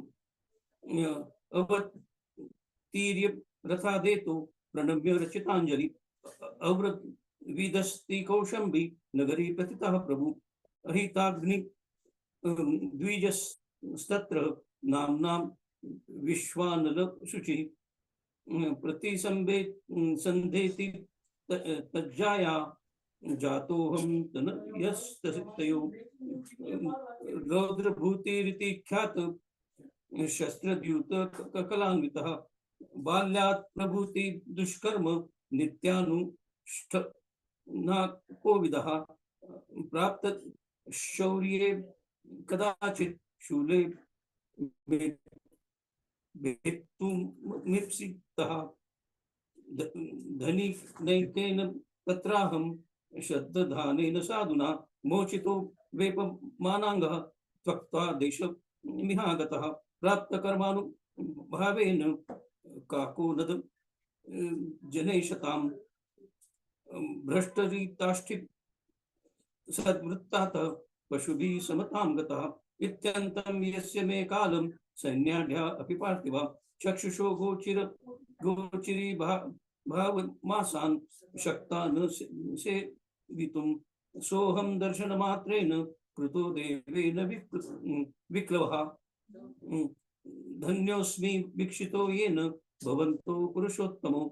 अवतीर्य रथादेतो प्रणम्य रचिताञ्जलि अव्रविदस्ति कौशम्बी नगरी प्रतितः प्रभु अहिताग्नि द्विजस्तत्र नाम्ना विश्वानल शुचि संधेति तज्जाया जातोऽहं तनयस्तयो रौद्रभूतिरिति ख्यात शस्त्रद्यूत ककलान्वितः बाल्यात् प्रभूति दुष्कर्म नित्यानुष्ठ न कोविदः प्राप्त शौर्ये कदाचित् शूले भेत्तुमिप्सितः धनी नैकेन तत्राहं श्रद्धधानेन साधुना मोचितो वेपमानाङ्गः त्यक्त्वा देशमिहागतः प्राप्तकर्मानुभावेन काको नद जनेशतां भ्रष्टरीताष्टि सद्वृत्तात् पशुभिः समतां गतः इत्यन्तं यस्य मे कालं सैन्याढ्या अपि पार्थिवा चक्षुषो गोचिरी भावमासान् शक्ता न सेवितुं सोऽहं दर्शनमात्रेण कृतो देवेन विक्लवः धन्योऽस्मि वीक्षितो येन भवन्तो पुरुषोत्तमो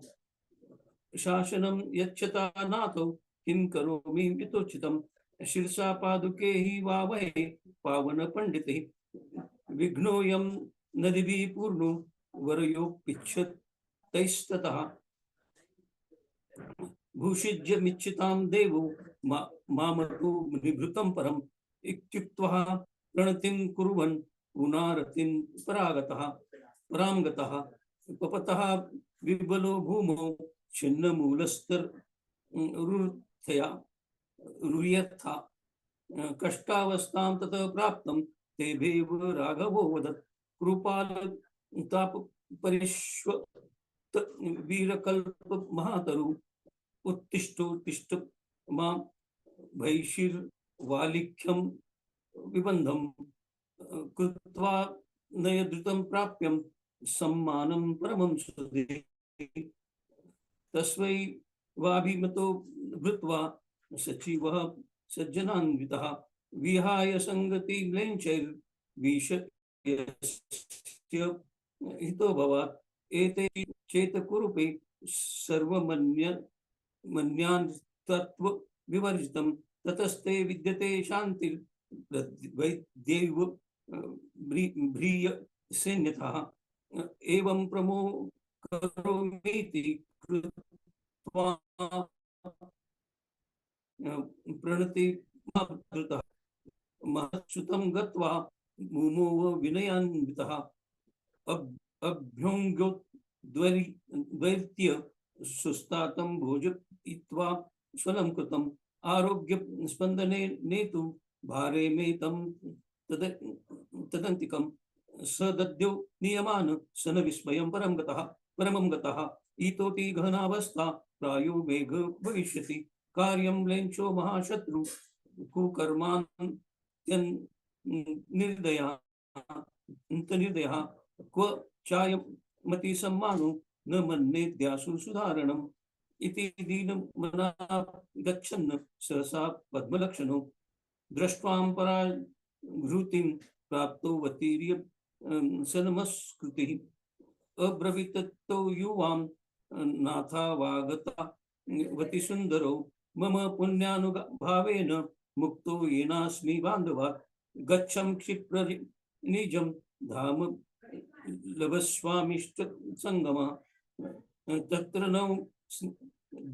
शासनं यच्छता नाथो किं करोमि यथोचितं शीर्षा पादुके हि वावहे पावन पंडिते विघ्नोऽयं नदीभिः पूर्णो वरयोपिच्छतैस्ततः भूषिज्यमिच्छितां देवो मामतो निभृतं परम् इत्युक्त्वा प्रणतिं कुर्वन् पुनारतिं परां गतः पपतः विबलो भूमौ छिन्नमूलस्तरुथया रुयथा कष्टावस्थां ततः प्राप्तं तेभ्येव राघवो वदत् कृपालताप परिष्वत वीरकल्प महातरु उत्तिष्ठोत्तिष्ठ मां भैषिर्वालिख्यं विबन्धं कृत्वा नयदृतं प्राप्यं सम्मानं परमं सुधे तस्मै वाभिमतो भूत्वा सचिवः सज्जनान्वितः विहाय संगति म्लेच्छैर्विषयस्य हितो भवात् एते चेतकुरूपे सर्वमन्यान् तत्त्व विवर्जितं ततस्ते विद्यते शान्तिर्वैद्यैव भ्रीय सेन्यतः एवं प्रमो करोमीति कृत्वा प्रणति महत्सुतं गत्वा मुमोह विनयान्वितः अभ्युङ्गोद्वैत्य सुस्तातं भोजयित्वा स्वलं कृतम् आरोग्य स्पन्दने नेतु भारे मे तं तदन्तिकं सदद्यो नियमान सन विस्मयं परमं गतः इतोऽपि गहनावस्था प्रायो मेघ भविष्यति कार्यं लेंचो महाशत्रु कुकर्मान् निर्दयः क्व चायमति सम्मानो न मन्येद्यासु सुधारणम् इति दीनमनः गच्छन् सहसा पद्मलक्षणो दृष्ट्वां पराभूतिं प्राप्तो वतीर्य सनमस्कृतिः अब्रवीततो युवां नाथावागता वति सुन्दरो मम पुण्यानुभावेन मुक्तो येनास्मि बान्धवात् गच्छं क्षिप्र निजं धाम लभस्वामिष्ट संगमः तत्र न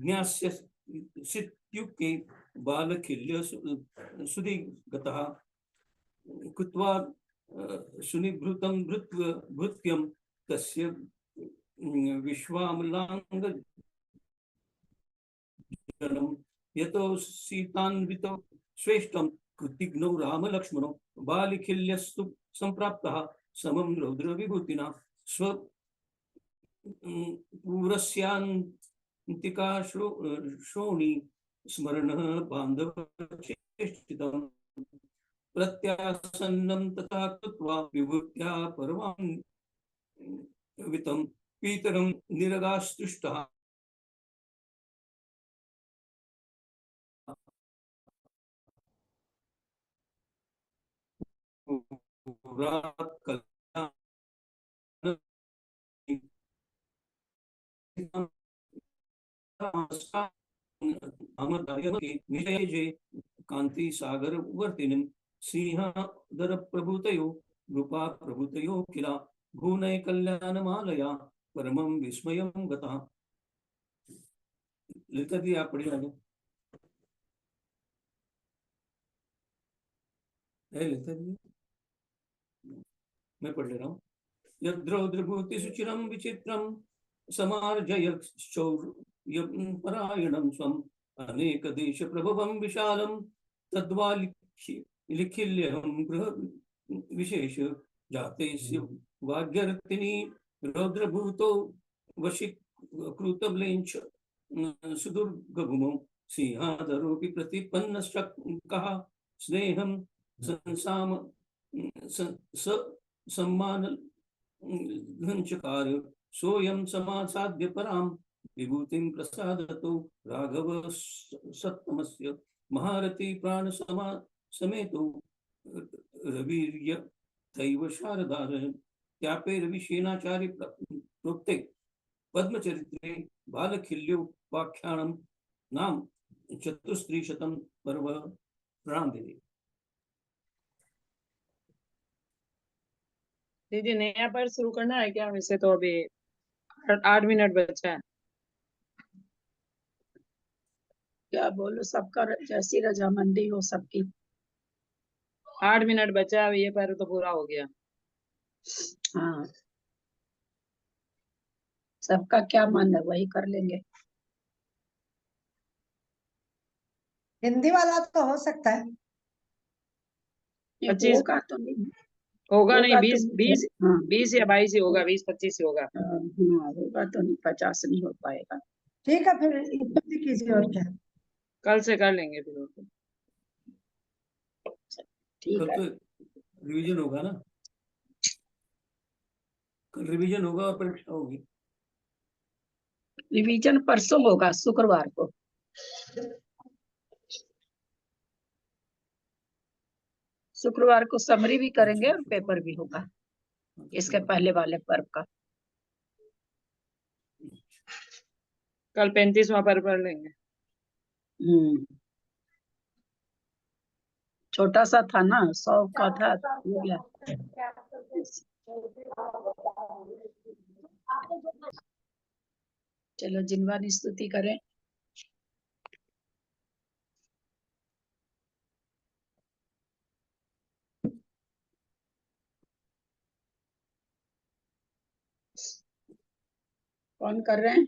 ज्ञास्यसित्युक्ते बालखिल्य सुधिगतः कृत्वा सुनिभृतं भृत्यं तस्य विश्वामलाङ्गजनं यतो सीतान्वितो श्रेष्ठं कृतिघ्नो रामलक्ष्मणो बालिखिल्यस्तु सम्प्राप्तः समं रौद्रविभूतिना स्व पूरस्यान्तिका श्रोणी स्मरणः बान्धवचेष्टितं प्रत्यासन्नं तथा कृत्वा विभूत्या परमान्वितं पीतरं निरगास्तुष्टः कांति सागर वर्तिनीं सिंहदर प्रभूतयो रूपा प्रभूतयो किला भुवनय कल्याणमालया परमं विस्मयं गतः। लिखा दी आप पढ़िए आगे। लिखा दी मैं पढ़ ले रहा हूँ। यद्रौद्रभूति सुचिरं विचित्रं समार्जय शौर्यपरायणं स्वम् अनेक देश प्रभवं विशालं तद्वा लिखिल्यहं गृह विशेष जातेस्य वाग्यर्तिनी रौद्रभूतो वशीकृतम्लेञ्च सुदुर्गभूमौ सिंहादरोऽपि प्रतिपन्नश्चकः स्नेहं संसाम सम्मानञ्चकार सोऽयं समासाद्य परां विभूतिं प्रसादतो राघव सत्तमस्य महारथी प्राण समेतो रवीर्य तैव शारदार त्यापे रविसेनाचार्य प्रोक्ते पद्मचरित्रे बालखिल्योपाख्यानं नाम 430 पर्व प्रणाम दीदी। दीदी नया पर शुरू करना है क्या? वैसे तो अभी 8 मिनट बचा है। क्या बोलो, सबका जैसी रजामंदी हो सबकी। 8 मिनट बचा है, ये पर तो पूरा हो गया। हाँ, सबका क्या मन है वही कर लेंगे। हिंदी वाला तो हो सकता है। 25 होगा तो नहीं, होगा नहीं, होगा 20 हाँ 20 या 22 ही होगा, 20-25 ही होगा। हाँ, होगा तो नहीं, 50 नहीं हो पाएगा। ठीक है, फिर इतनी कीजिए और क्या। कल से कर लेंगे फिर। ठीक है। तो रिवीजन होगा ना, कल रिवीजन होगा और परीक्षा होगी। रिवीजन परसों होगा, शुक्रवार को। शुक्रवार को समरी भी करेंगे और पेपर भी होगा इसके पहले वाले पर्व का। कल 35वां पर्व पढ़ लेंगे। छोटा सा था ना, 100 का था, हो गया। चलो जिनवानी स्तुति करें। कौन कर रहे हैं?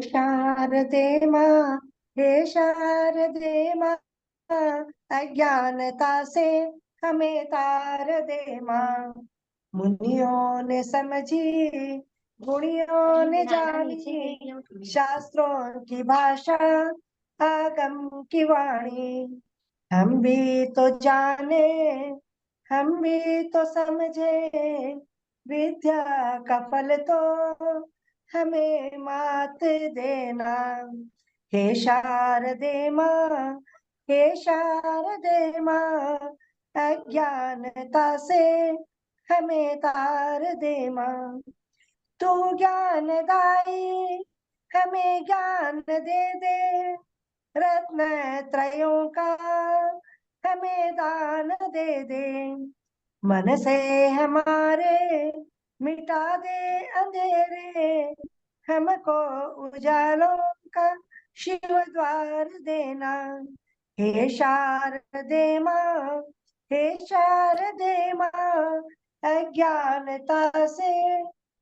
शारदे माँ, हे शारदे माँ, अज्ञानता से हमें तार दे माँ। मुनियों ने समझी, गुणियों ने जानी, शास्त्रों की भाषा, आगम की वाणी। हम भी तो जाने, हम भी तो समझे, विद्या का फल तो हमें मात देना। हे शारदे माँ, हे शारदे माँ, अज्ञानता से हमें तार दे माँ। तू ज्ञानदायी हमें ज्ञान दे दे, रत्न त्रयों का हमें दान दे दे। मन से हमारे मिटा दे अंधेरे, हमको उजालों का शिव द्वार देना। हे शारदे माँ, हे शारदे माँ, अज्ञानता से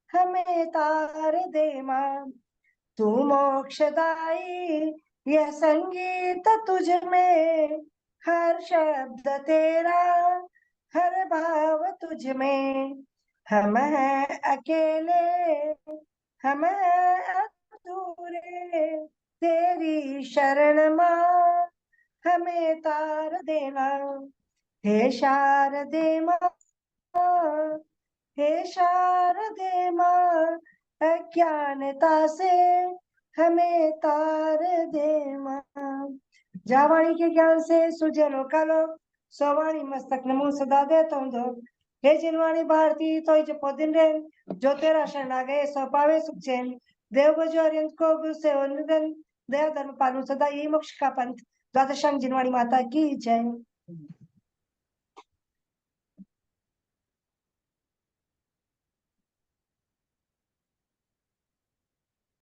हमें तार दे माँ। तू मोक्षदायी, यह संगीत तुझ में, हर शब्द तेरा, हर भाव तुझ में। हम हैं अकेले, हम हैं अधूरे, तेरी शरण माँ हमें तार देना। हे शारदे माँ, हे शारदे माँ, अज्ञानता से हमें तार दे माँ। जावाणी के ज्ञान से सुजलो कालो, सोवाणी मस्तक नमो सदा दे तुम दो। हे जिनवाणी भारती तो जपो दिन रे, जो तेरा शरण आ गए सो पावे सुख चैन। देव बजो अरियंत को गुरु से निधन, दया धर्म पालू सदा ये मोक्ष का पंथ। द्वादशांग जिनवाणी माता की जय।